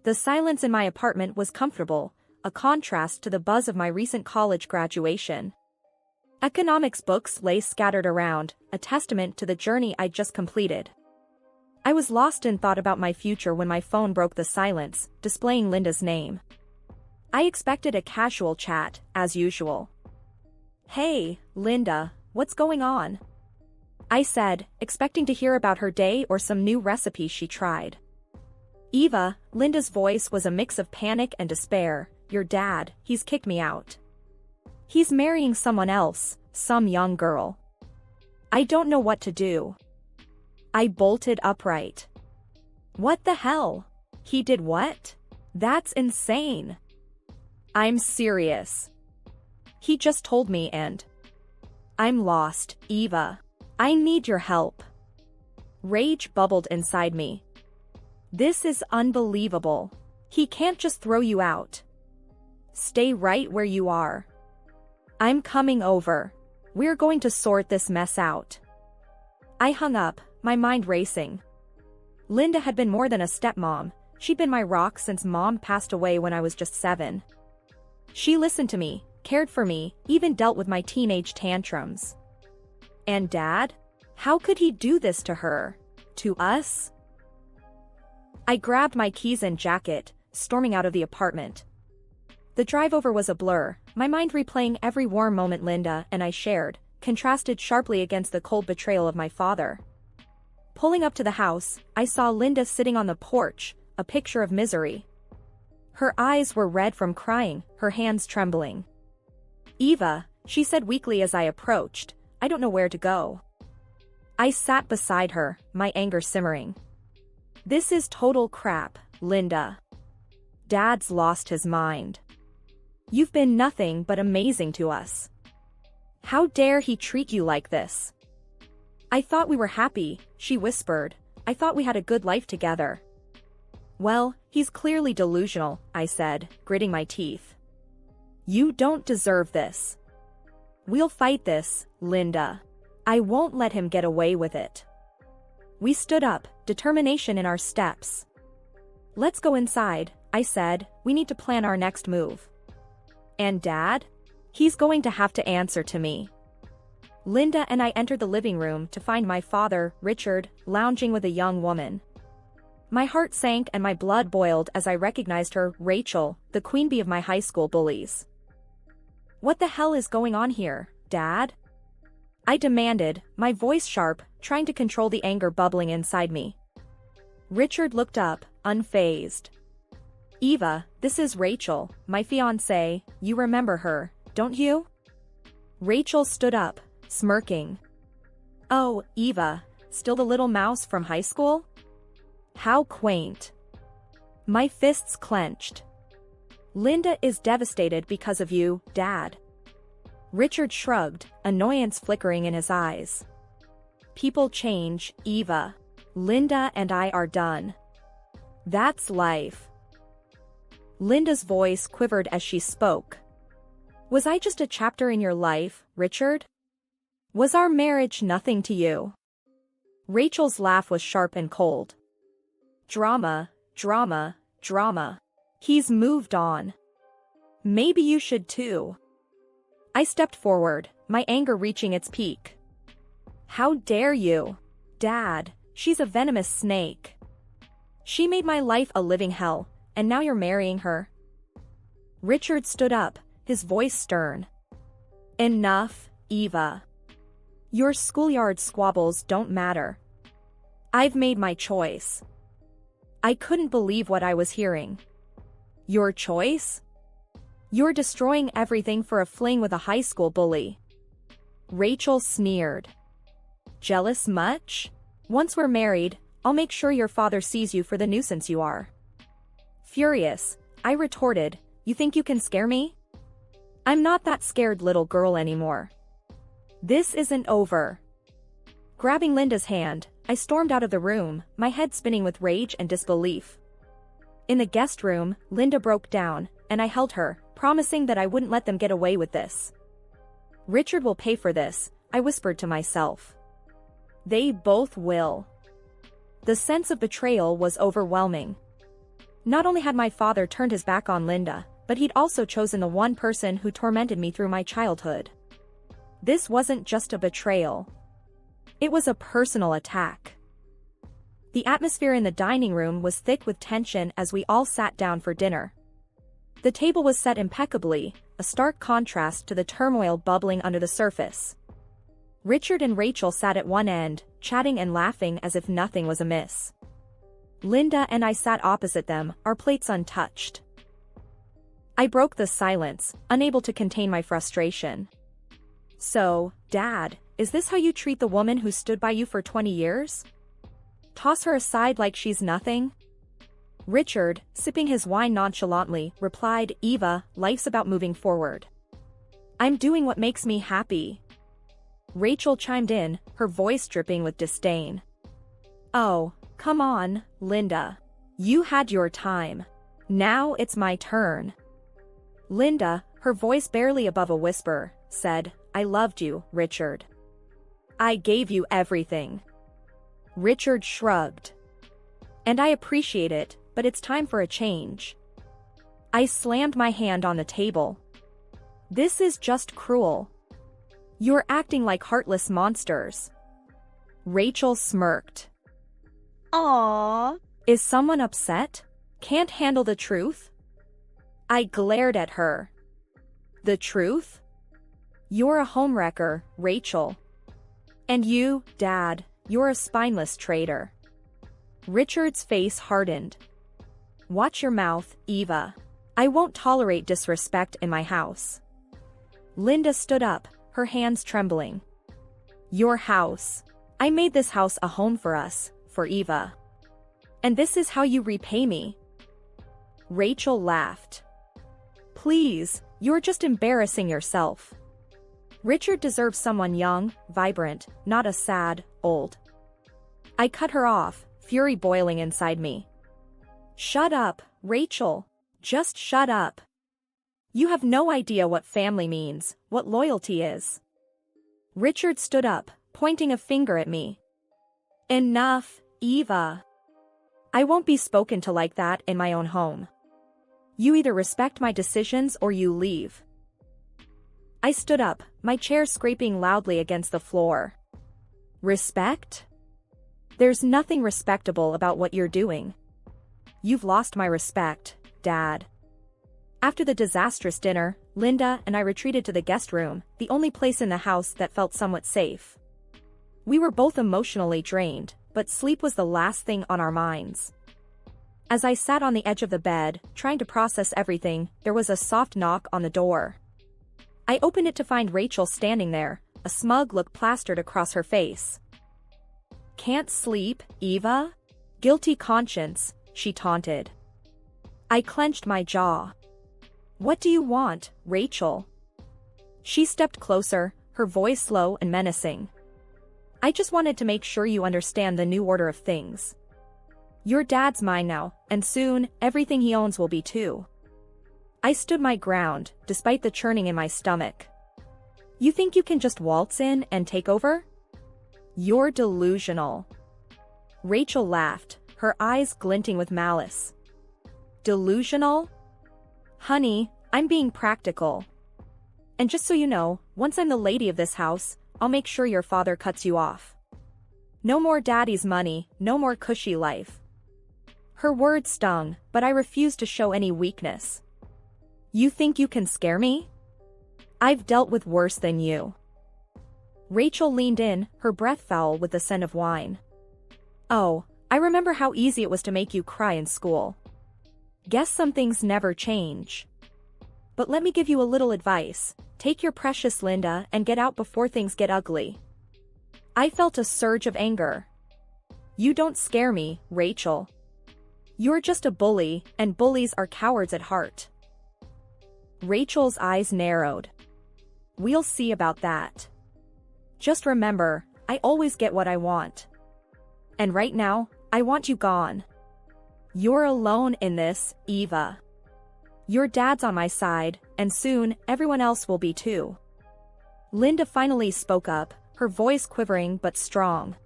The silence in my apartment was comfortable, a contrast to the buzz of my recent college graduation. Economics books lay scattered around, a testament to the journey I'd just completed. I was lost in thought about my future when my phone broke the silence, displaying Linda's name. I expected a casual chat, as usual. "Hey, Linda, what's going on?" I said, expecting to hear about her day or some new recipe she tried. "Eva," Linda's voice was a mix of panic and despair, "your dad, he's kicked me out. He's marrying someone else, some young girl. I don't know what to do." I bolted upright. "What the hell? He did what? That's insane." "I'm serious. He just told me and I'm lost, Eva. I need your help." Rage bubbled inside me. "This is unbelievable. He can't just throw you out. Stay right where you are. I'm coming over. We're going to sort this mess out." I hung up, my mind racing. Linda had been more than a stepmom. She'd been my rock since Mom passed away when I was just 7. She listened to me, cared for me, even dealt with my teenage tantrums. And Dad? How could he do this to her? To us? I grabbed my keys and jacket, storming out of the apartment. The drive over was a blur, my mind replaying every warm moment Linda and I shared, contrasted sharply against the cold betrayal of my father. Pulling up to the house, I saw Linda sitting on the porch, a picture of misery. Her eyes were red from crying, her hands trembling. "Eva," she said weakly as I approached, "I don't know where to go." I sat beside her, my anger simmering. "This is total crap, Linda. Dad's lost his mind. You've been nothing but amazing to us. How dare he treat you like this?" "I thought we were happy," she whispered. "I thought we had a good life together." "Well, he's clearly delusional," I said, gritting my teeth. "You don't deserve this. We'll fight this, Linda. I won't let him get away with it." We stood up, determination in our steps. "Let's go inside," I said, "we need to plan our next move." "And Dad? He's going to have to answer to me." Linda and I entered the living room to find my father, Richard, lounging with a young woman. My heart sank and my blood boiled as I recognized her, Rachel, the queen bee of my high school bullies. "What the hell is going on here, Dad?" I demanded, my voice sharp, trying to control the anger bubbling inside me. Richard looked up, unfazed. "Eva, this is Rachel, my fiancée, you remember her, don't you?" Rachel stood up, smirking. "Oh, Eva, still the little mouse from high school? How quaint." My fists clenched. "Linda is devastated because of you, Dad." Richard shrugged, annoyance flickering in his eyes. "People change, Eva. Linda and I are done. That's life." Linda's voice quivered as she spoke. "Was I just a chapter in your life, Richard? Was our marriage nothing to you?" Rachel's laugh was sharp and cold. "Drama, drama, drama. He's moved on. Maybe you should too." I stepped forward, my anger reaching its peak. "How dare you? Dad, she's a venomous snake. She made my life a living hell, and now you're marrying her." Richard stood up, his voice stern. "Enough, Eva. Your schoolyard squabbles don't matter. I've made my choice." I couldn't believe what I was hearing. "Your choice? You're destroying everything for a fling with a high school bully." Rachel sneered. "Jealous much? Once we're married, I'll make sure your father sees you for the nuisance you are." Furious, I retorted, "You think you can scare me? I'm not that scared little girl anymore. This isn't over." Grabbing Linda's hand, I stormed out of the room, my head spinning with rage and disbelief. In the guest room, Linda broke down, and I held her, promising that I wouldn't let them get away with this. "Richard will pay for this," I whispered to myself. "They both will." The sense of betrayal was overwhelming. Not only had my father turned his back on Linda, but he'd also chosen the one person who tormented me through my childhood. This wasn't just a betrayal. It was a personal attack. The atmosphere in the dining room was thick with tension as we all sat down for dinner. The table was set impeccably, a stark contrast to the turmoil bubbling under the surface. Richard and Rachel sat at one end, chatting and laughing as if nothing was amiss. Linda and I sat opposite them, our plates untouched. I broke the silence, unable to contain my frustration. "So, Dad, is this how you treat the woman who stood by you for 20 years? Toss her aside like she's nothing?" Richard, sipping his wine nonchalantly, replied, "Eva, life's about moving forward. I'm doing what makes me happy." Rachel chimed in, her voice dripping with disdain. "Oh, come on, Linda. You had your time. Now it's my turn." Linda, her voice barely above a whisper, said, "I loved you, Richard. I gave you everything." Richard shrugged. "And I appreciate it, but it's time for a change." I slammed my hand on the table. "This is just cruel. You're acting like heartless monsters." Rachel smirked. Aww. "Is someone upset? Can't handle the truth?" I glared at her. "The truth? You're a homewrecker, Rachel. And you, Dad, you're a spineless traitor." Richard's face hardened. "Watch your mouth, Eva. I won't tolerate disrespect in my house." Linda stood up, her hands trembling. "Your house. I made this house a home for us, for Eva. And this is how you repay me?" Rachel laughed. "Please, you're just embarrassing yourself. Richard deserves someone young, vibrant, not a sad, old." I cut her off, fury boiling inside me. "Shut up, Rachel. Just shut up. You have no idea what family means, what loyalty is." Richard stood up, pointing a finger at me. "Enough, Eva. I won't be spoken to like that in my own home. You either respect my decisions or you leave." I stood up, my chair scraping loudly against the floor. "Respect? There's nothing respectable about what you're doing. You've lost my respect, Dad." After the disastrous dinner, Linda and I retreated to the guest room, the only place in the house that felt somewhat safe. We were both emotionally drained, but sleep was the last thing on our minds. As I sat on the edge of the bed, trying to process everything, there was a soft knock on the door. I opened it to find Rachel standing there, a smug look plastered across her face. "Can't sleep, Eva? Guilty conscience," she taunted. I clenched my jaw. "What do you want, Rachel?" She stepped closer, her voice low and menacing. "I just wanted to make sure you understand the new order of things. Your dad's mine now, and soon, everything he owns will be too." I stood my ground, despite the churning in my stomach. "You think you can just waltz in and take over? You're delusional." Rachel laughed, her eyes glinting with malice. "Delusional? Honey, I'm being practical. And just so you know, once I'm the lady of this house, I'll make sure your father cuts you off. No more daddy's money, no more cushy life." Her words stung, but I refused to show any weakness. "You think you can scare me? I've dealt with worse than you." Rachel leaned in, her breath foul with the scent of wine. "Oh, I remember how easy it was to make you cry in school. Guess some things never change. But let me give you a little advice. Take your precious Linda and get out before things get ugly." I felt a surge of anger. "You don't scare me, Rachel. You're just a bully, and bullies are cowards at heart." Rachel's eyes narrowed. "We'll see about that. Just remember, I always get what I want. And right now, I want you gone. You're alone in this, Eva. Your dad's on my side, and soon, everyone else will be too." Linda finally spoke up, her voice quivering but strong.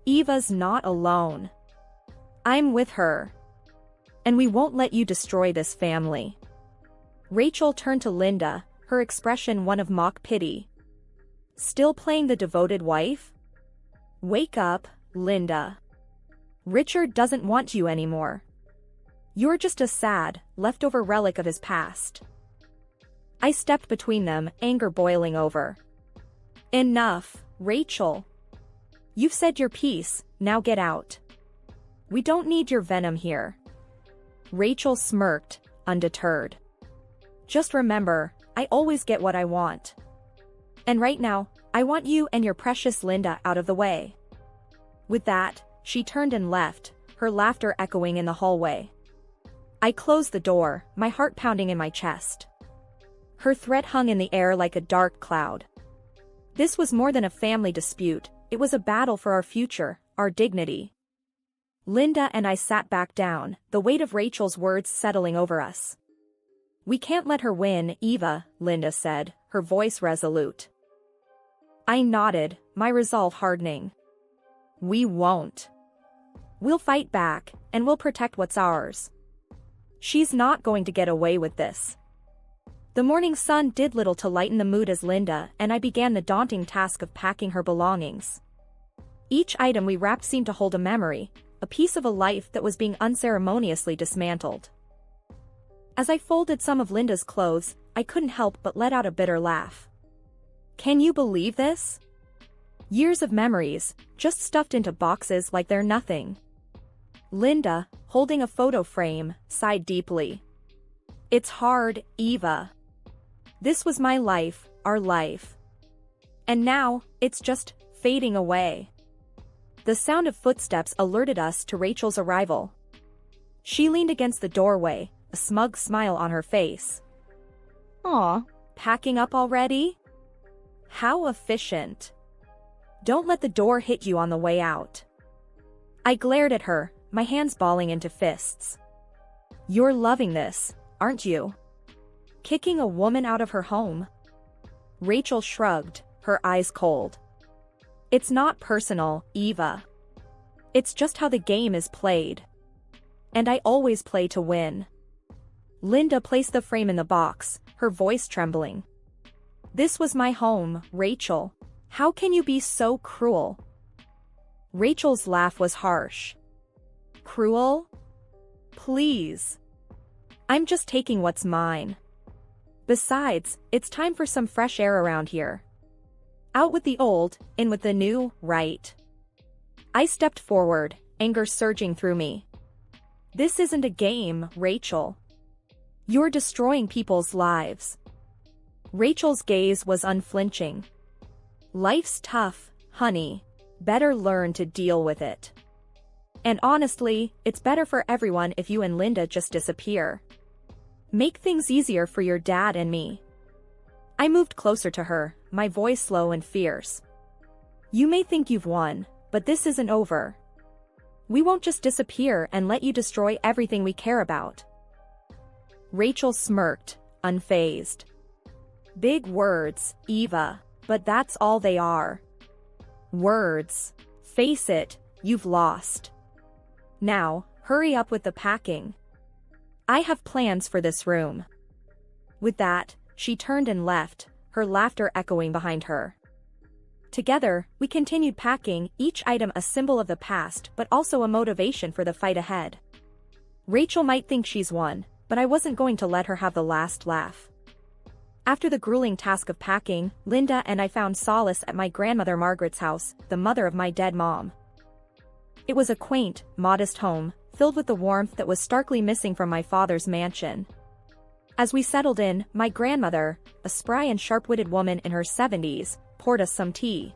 "Eva's not alone. I'm with her. And we won't let you destroy this family. Rachel turned to Linda, her expression one of mock pity. Still playing the devoted wife? Wake up, Linda. Richard doesn't want you anymore. You're just a sad, leftover relic of his past. I stepped between them, anger boiling over. Enough, Rachel. You've said your piece, now get out. We don't need your venom here. Rachel smirked, undeterred. Just remember, I always get what I want. And right now, I want you and your precious Linda out of the way. With that, she turned and left, her laughter echoing in the hallway. I closed the door, my heart pounding in my chest. Her threat hung in the air like a dark cloud. This was more than a family dispute, it was a battle for our future, our dignity. Linda and I sat back down, the weight of Rachel's words settling over us. We can't let her win, Eva, Linda said, her voice resolute. I nodded, my resolve hardening. We won't. We'll fight back, and we'll protect what's ours. She's not going to get away with this. The morning sun did little to lighten the mood as Linda and I began the daunting task of packing her belongings. Each item we wrapped seemed to hold a memory, a piece of a life that was being unceremoniously dismantled. As I folded some of Linda's clothes, I couldn't help but let out a bitter laugh. Can you believe this? Years of memories, just stuffed into boxes like they're nothing. Linda, holding a photo frame, sighed deeply. It's hard, Eva. This was my life, our life. And now, it's just fading away. The sound of footsteps alerted us to Rachel's arrival. She leaned against the doorway, a smug smile on her face. Aw, Packing up already? How efficient. Don't let the door hit you on the way out. I glared at her, my hands balling into fists. You're loving this, aren't you? Kicking a woman out of her home? Rachel shrugged, her eyes cold. It's not personal, Eva. It's just how the game is played. And I always play to win. Linda placed the frame in the box, her voice trembling. This was my home, Rachel. How can you be so cruel? Rachel's laugh was harsh. Cruel? Please. I'm just taking what's mine. Besides, it's time for some fresh air around here. Out with the old, in with the new, right? I stepped forward, anger surging through me. This isn't a game, Rachel. You're destroying people's lives. Rachel's gaze was unflinching. Life's tough, honey. Better learn to deal with it. And honestly, it's better for everyone if you and Linda just disappear. Make things easier for your dad and me. I moved closer to her, my voice slow and fierce. You may think you've won, but this isn't over. We won't just disappear and let you destroy everything we care about. Rachel smirked, unfazed. Big words, Eva, but that's all they are. Words. Face it, you've lost. Now, hurry up with the packing. I have plans for this room. With that, she turned and left, her laughter echoing behind her. Together, we continued packing, each item a symbol of the past but also a motivation for the fight ahead. Rachel might think she's won, but I wasn't going to let her have the last laugh. After the grueling task of packing, Linda and I found solace at my grandmother Margaret's house, the mother of my dead mom. It was a quaint, modest home, filled with the warmth that was starkly missing from my father's mansion. As we settled in, my grandmother, a spry and sharp-witted woman in her 70s, poured us some tea.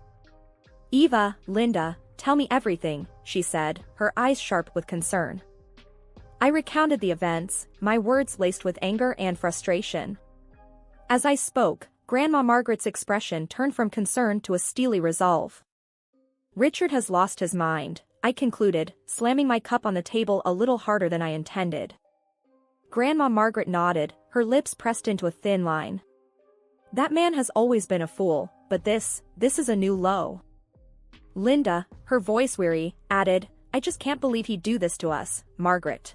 Eva, Linda, tell me everything, she said, her eyes sharp with concern. I recounted the events, my words laced with anger and frustration. As I spoke, Grandma Margaret's expression turned from concern to a steely resolve. Richard has lost his mind, I concluded, slamming my cup on the table a little harder than I intended. Grandma Margaret nodded, her lips pressed into a thin line. That man has always been a fool, but this is a new low. Linda, her voice weary, added, I just can't believe he'd do this to us, Margaret.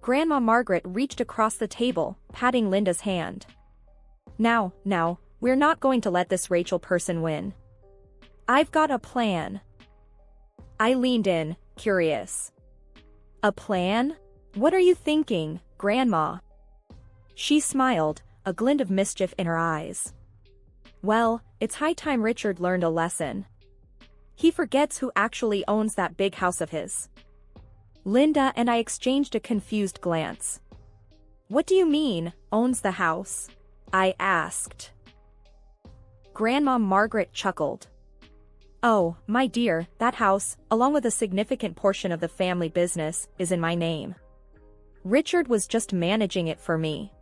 Grandma Margaret reached across the table, patting Linda's hand. Now, we're not going to let this Rachel person win. I've got a plan. I leaned in, curious. A plan? What are you thinking, Grandma? She smiled, a glint of mischief in her eyes. Well, it's high time Richard learned a lesson. He forgets who actually owns that big house of his. Linda and I exchanged a confused glance. What do you mean, owns the house? I asked. Grandma Margaret chuckled. Oh, my dear, that house, along with a significant portion of the family business, is in my name. Richard was just managing it for me.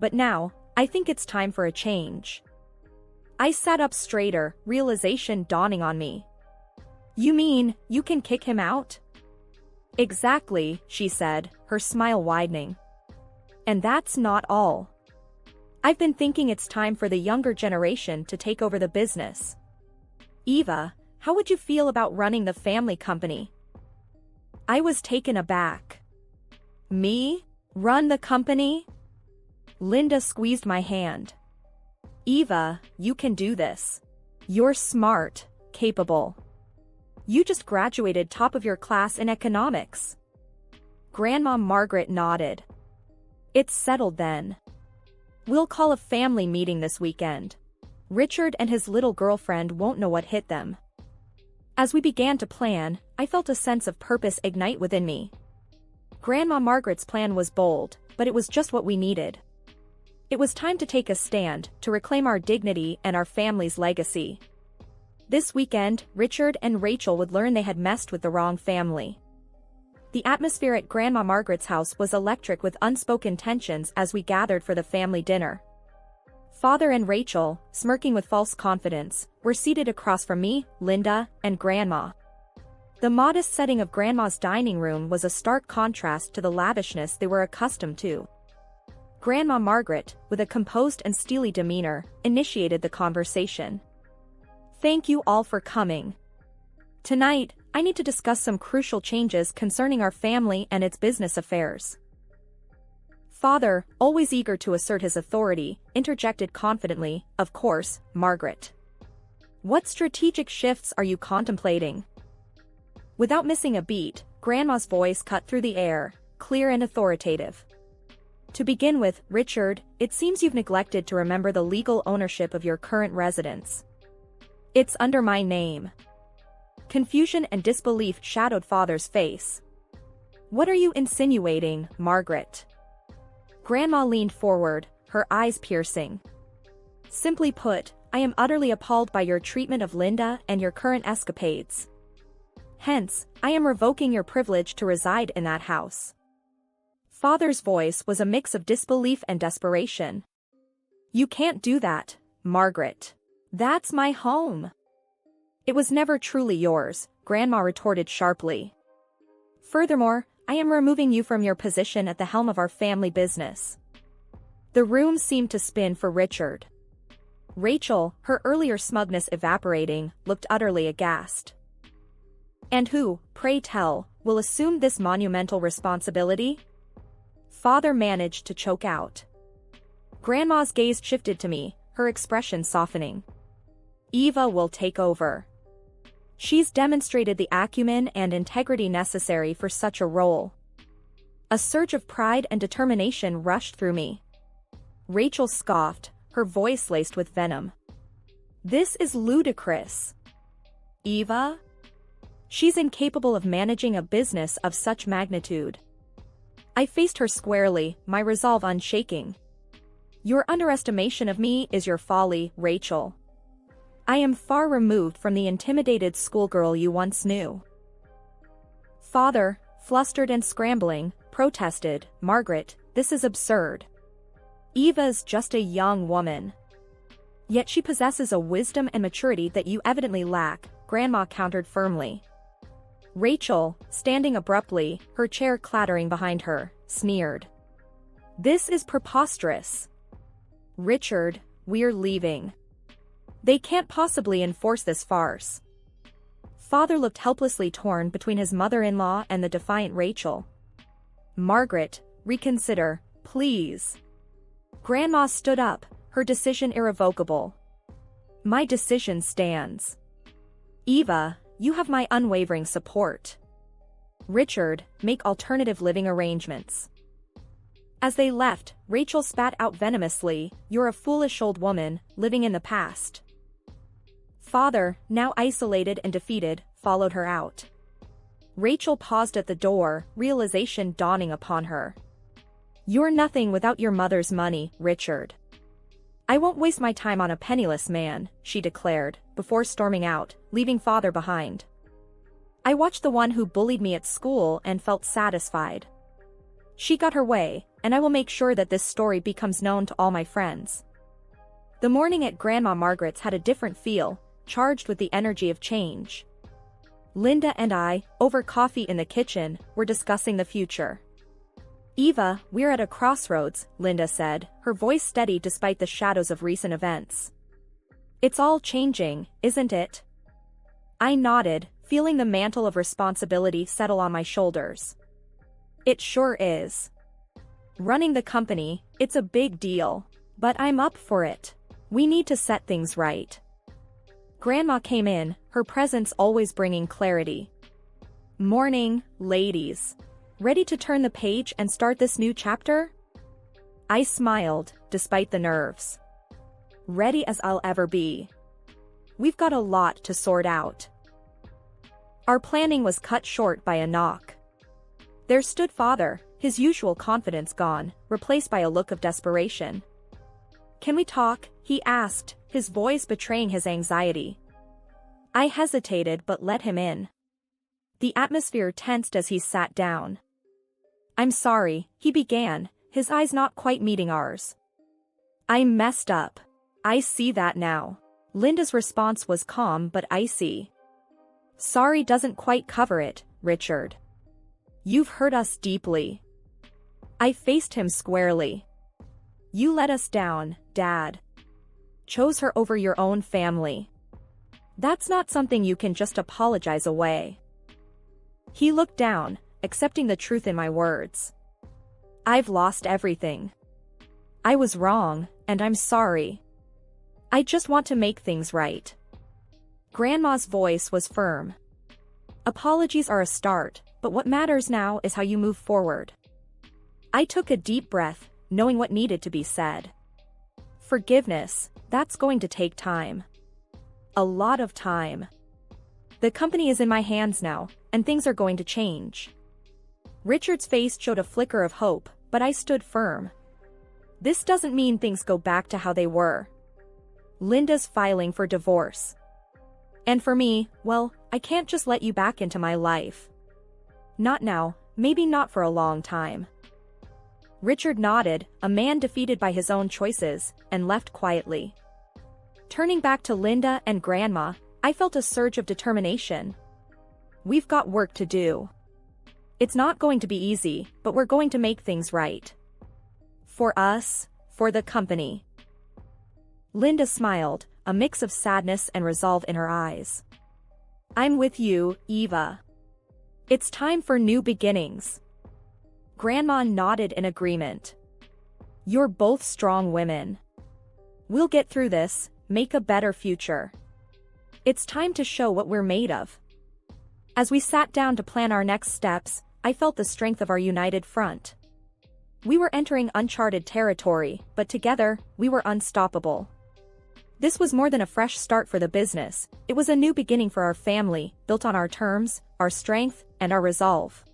But now, I think it's time for a change. I sat up straighter, realization dawning on me. You mean, you can kick him out? Exactly, she said, her smile widening. And that's not all. I've been thinking it's time for the younger generation to take over the business. Eva, how would you feel about running the family company? I was taken aback. Me? Run the company? Linda squeezed my hand. Eva, you can do this. You're smart, capable. You just graduated top of your class in economics. Grandma Margaret nodded. It's settled then. We'll call a family meeting this weekend. Richard and his little girlfriend won't know what hit them. As we began to plan, I felt a sense of purpose ignite within me. Grandma Margaret's plan was bold, but it was just what we needed. It was time to take a stand, to reclaim our dignity and our family's legacy. This weekend, Richard and Rachel would learn they had messed with the wrong family. The atmosphere at Grandma Margaret's house was electric with unspoken tensions as we gathered for the family dinner. Father and Rachel, smirking with false confidence, were seated across from me, Linda, and Grandma. The modest setting of Grandma's dining room was a stark contrast to the lavishness they were accustomed to. Grandma Margaret, with a composed and steely demeanor, initiated the conversation. Thank you all for coming. Tonight, I need to discuss some crucial changes concerning our family and its business affairs. Father, always eager to assert his authority, interjected confidently, of course, Margaret. What strategic shifts are you contemplating? Without missing a beat, Grandma's voice cut through the air, clear and authoritative. To begin with, Richard, it seems you've neglected to remember the legal ownership of your current residence. It's under my name. Confusion and disbelief shadowed Father's face. What are you insinuating, Margaret? Grandma leaned forward, her eyes piercing. Simply put, I am utterly appalled by your treatment of Linda and your current escapades. Hence, I am revoking your privilege to reside in that house. Father's voice was a mix of disbelief and desperation. You can't do that, Margaret. That's my home. It was never truly yours, Grandma retorted sharply. Furthermore, I am removing you from your position at the helm of our family business. The room seemed to spin for Richard. Rachel, her earlier smugness evaporating, looked utterly aghast. And who, pray tell, will assume this monumental responsibility? Father managed to choke out. Grandma's gaze shifted to me, her expression softening. Eva will take over. She's demonstrated the acumen and integrity necessary for such a role. A surge of pride and determination rushed through me. Rachel scoffed, her voice laced with venom. This is ludicrous. Eva? She's incapable of managing a business of such magnitude. I faced her squarely, my resolve unshaking. Your underestimation of me is your folly, Rachel. I am far removed from the intimidated schoolgirl you once knew. Father, flustered and scrambling, protested, Margaret, this is absurd. Eva's just a young woman. Yet she possesses a wisdom and maturity that you evidently lack, Grandma countered firmly. Rachel, standing abruptly, her chair clattering behind her, sneered. This is preposterous. Richard, we're leaving. They can't possibly enforce this farce. Father looked helplessly torn between his mother-in-law and the defiant Rachel. Margaret, reconsider, please. Grandma stood up, her decision irrevocable. My decision stands. Eva, you have my unwavering support. Richard, make alternative living arrangements. As they left, Rachel spat out venomously, you're a foolish old woman, living in the past. Father, now isolated and defeated, followed her out. Rachel paused at the door, realization dawning upon her. You're nothing without your mother's money, Richard. I won't waste my time on a penniless man, she declared, before storming out, leaving father behind. I watched the one who bullied me at school and felt satisfied. She got her way, and I will make sure that this story becomes known to all my friends. The morning at Grandma Margaret's had a different feel, charged with the energy of change. Linda and I, over coffee in the kitchen, were discussing the future. Eva, we're at a crossroads, Linda said, her voice steady despite the shadows of recent events. It's all changing, isn't it? I nodded, feeling the mantle of responsibility settle on my shoulders. It sure is. Running the company, it's a big deal. But I'm up for it. We need to set things right. Grandma came in, her presence always bringing clarity. Morning, ladies. Ready to turn the page and start this new chapter? I smiled, despite the nerves. Ready as I'll ever be. We've got a lot to sort out. Our planning was cut short by a knock. There stood father, his usual confidence gone, replaced by a look of desperation. Can we talk? He asked, his voice betraying his anxiety. I hesitated but let him in. The atmosphere tensed as he sat down. I'm sorry, he began, his eyes not quite meeting ours. I messed up. I see that now. Linda's response was calm but icy. Sorry doesn't quite cover it, Richard. You've hurt us deeply. I faced him squarely. You let us down, Dad. Chose her over your own family. That's not something you can just apologize away. He looked down, accepting the truth in my words. I've lost everything. I was wrong, and I'm sorry. I just want to make things right. Grandma's voice was firm. Apologies are a start, but what matters now is how you move forward. I took a deep breath, knowing what needed to be said. Forgiveness, that's going to take time. A lot of time. The company is in my hands now, and things are going to change. Richard's face showed a flicker of hope, but I stood firm. This doesn't mean things go back to how they were. Linda's filing for divorce. And for me, well, I can't just let you back into my life. Not now, maybe not for a long time. Richard nodded, a man defeated by his own choices, and left quietly. Turning back to Linda and Grandma, I felt a surge of determination. We've got work to do. It's not going to be easy, but we're going to make things right. For us, for the company. Linda smiled, a mix of sadness and resolve in her eyes. I'm with you, Eva. It's time for new beginnings. Grandma nodded in agreement. You're both strong women. We'll get through this, make a better future. It's time to show what we're made of. As we sat down to plan our next steps, I felt the strength of our united front. We were entering uncharted territory, but together, we were unstoppable. This was more than a fresh start for the business, it was a new beginning for our family, built on our terms, our strength, and our resolve.